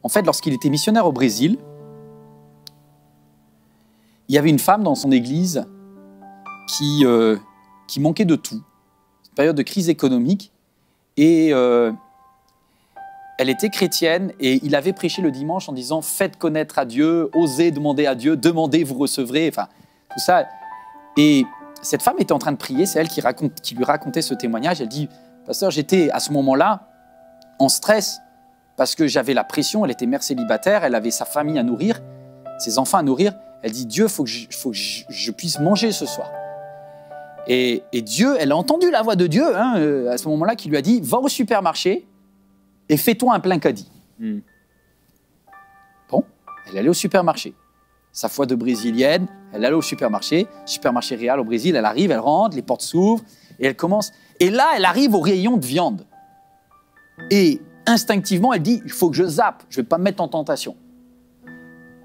En fait, lorsqu'il était missionnaire au Brésil, il y avait une femme dans son église qui manquait de tout. Une période de crise économique. Et elle était chrétienne et il avait prêché le dimanche en disant « Faites connaître à Dieu, osez demander à Dieu, demandez, vous recevrez. » Enfin, tout ça. Et cette femme était en train de prier, c'est elle qui lui racontait ce témoignage. Elle dit « Pasteur, j'étais à ce moment-là en stress parce que j'avais la pression, elle était mère célibataire, elle avait sa famille à nourrir, ses enfants à nourrir. Elle dit « Dieu, il faut que je puisse manger ce soir. » Et Dieu, elle a entendu la voix de Dieu à ce moment-là qui lui a dit « Va au supermarché et fais-toi un plein caddie. » Bon, elle allait au supermarché. Sa foi de brésilienne, elle allait au supermarché Real au Brésil, elle arrive, elle rentre, les portes s'ouvrent et elle commence. Et là, elle arrive au rayon de viande. Et instinctivement, elle dit « Il faut que je zappe, je ne vais pas me mettre en tentation. »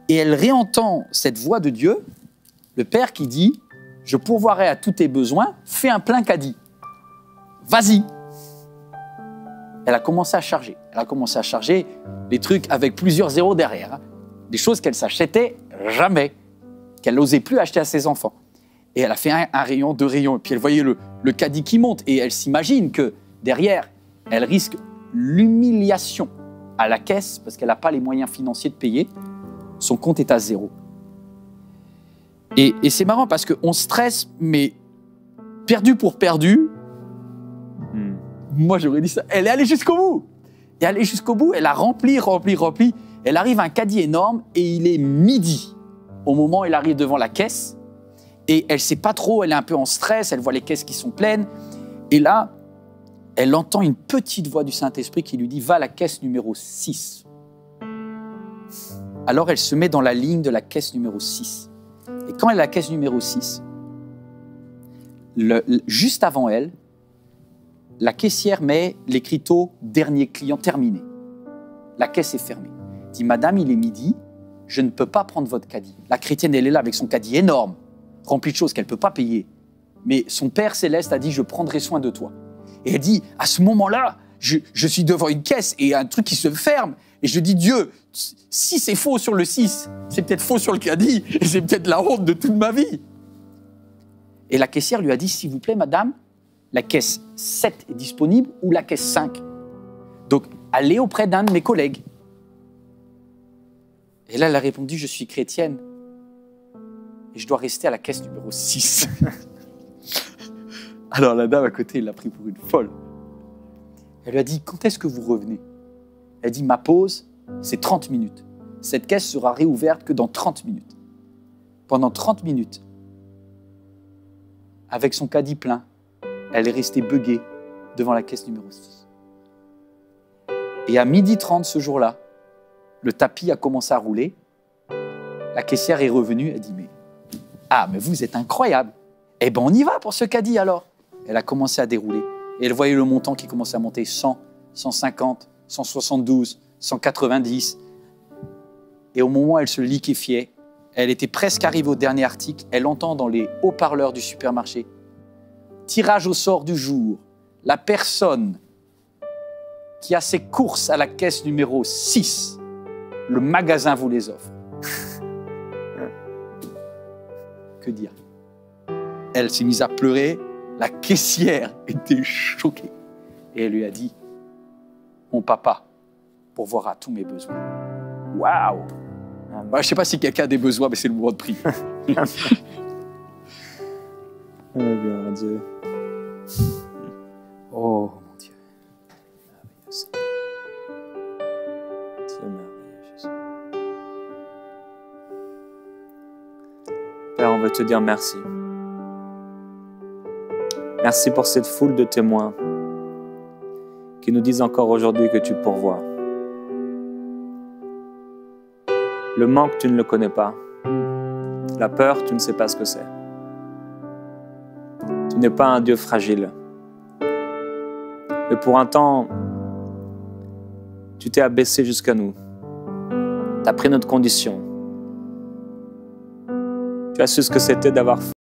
Et elle réentend cette voix de Dieu, le Père qui dit « Je pourvoirai à tous tes besoins, fais un plein caddie. Vas-y. » Elle a commencé à charger. Elle a commencé à charger des trucs avec plusieurs zéros derrière. Des choses qu'elle s'achetait jamais, qu'elle n'osait plus acheter à ses enfants. Et elle a fait un rayon, 2 rayons. Et puis elle voyait le caddie qui monte. Et elle s'imagine que derrière, elle risque l'humiliation à la caisse parce qu'elle n'a pas les moyens financiers de payer. Son compte est à 0. Et c'est marrant parce qu'on stresse, mais perdu pour perdu. Moi, j'aurais dit ça. Elle est allée jusqu'au bout. Et elle est jusqu'au bout, elle a rempli. Elle arrive à un caddie énorme et il est midi. Au moment où elle arrive devant la caisse. Et elle ne sait pas trop, elle est un peu en stress, elle voit les caisses qui sont pleines. Et là, elle entend une petite voix du Saint-Esprit qui lui dit « Va à la caisse numéro 6 ». Alors, elle se met dans la ligne de la caisse numéro 6. Et quand elle est à la caisse numéro 6, juste avant elle, la caissière met l'écriteau « Dernier client terminé ». La caisse est fermée. Elle dit « Madame, il est midi, je ne peux pas prendre votre caddie. » La chrétienne, elle est là avec son caddie énorme, rempli de choses qu'elle ne peut pas payer. Mais son Père Céleste a dit « Je prendrai soin de toi ». Et elle dit « À ce moment-là, je suis devant une caisse et un truc qui se ferme. Et je dis « Dieu, si c'est faux sur le 6, c'est peut-être faux sur le caddie et c'est peut-être la honte de toute ma vie. » Et la caissière lui a dit « S'il vous plaît, madame, la caisse 7 est disponible ou la caisse 5 ? Donc, allez auprès d'un de mes collègues. » Et là, elle a répondu « Je suis chrétienne et je dois rester à la caisse numéro 6. » Alors, la dame à côté, elle l'a pris pour une folle. Elle lui a dit « Quand est-ce que vous revenez ?» Elle dit « Ma pause, c'est 30 minutes. Cette caisse sera réouverte que dans 30 minutes. » Pendant 30 minutes, avec son caddie plein, elle est restée buggée devant la caisse numéro 6. Et à 12h30 ce jour-là, le tapis a commencé à rouler. La caissière est revenue, elle dit « mais vous êtes incroyable. Eh bien, on y va pour ce caddie alors. » Elle a commencé à dérouler. Et elle voyait le montant qui commençait à monter 100, 150, 172, 190. Et au moment où elle se liquéfiait, elle était presque arrivée au dernier article. Elle entend dans les haut-parleurs du supermarché « Tirage au sort du jour. La personne qui a ses courses à la caisse numéro 6, le magasin vous les offre. » Que dire? Elle s'est mise à pleurer. La caissière était choquée. Et elle lui a dit « Mon papa pourvoira à tous mes besoins. » Waouh! Je ne sais pas si quelqu'un a des besoins, mais c'est le moment de prier. Oh, gloire à Dieu. Oh, mon Dieu. Merveilleux. Dieu merveilleux, Jésus. Père, on veut te dire merci. Merci pour cette foule de témoins qui nous disent encore aujourd'hui que tu pourvois. Le manque, tu ne le connais pas. La peur, tu ne sais pas ce que c'est. Tu n'es pas un Dieu fragile. Mais pour un temps, tu t'es abaissé jusqu'à nous. Tu as pris notre condition. Tu as su ce que c'était d'avoir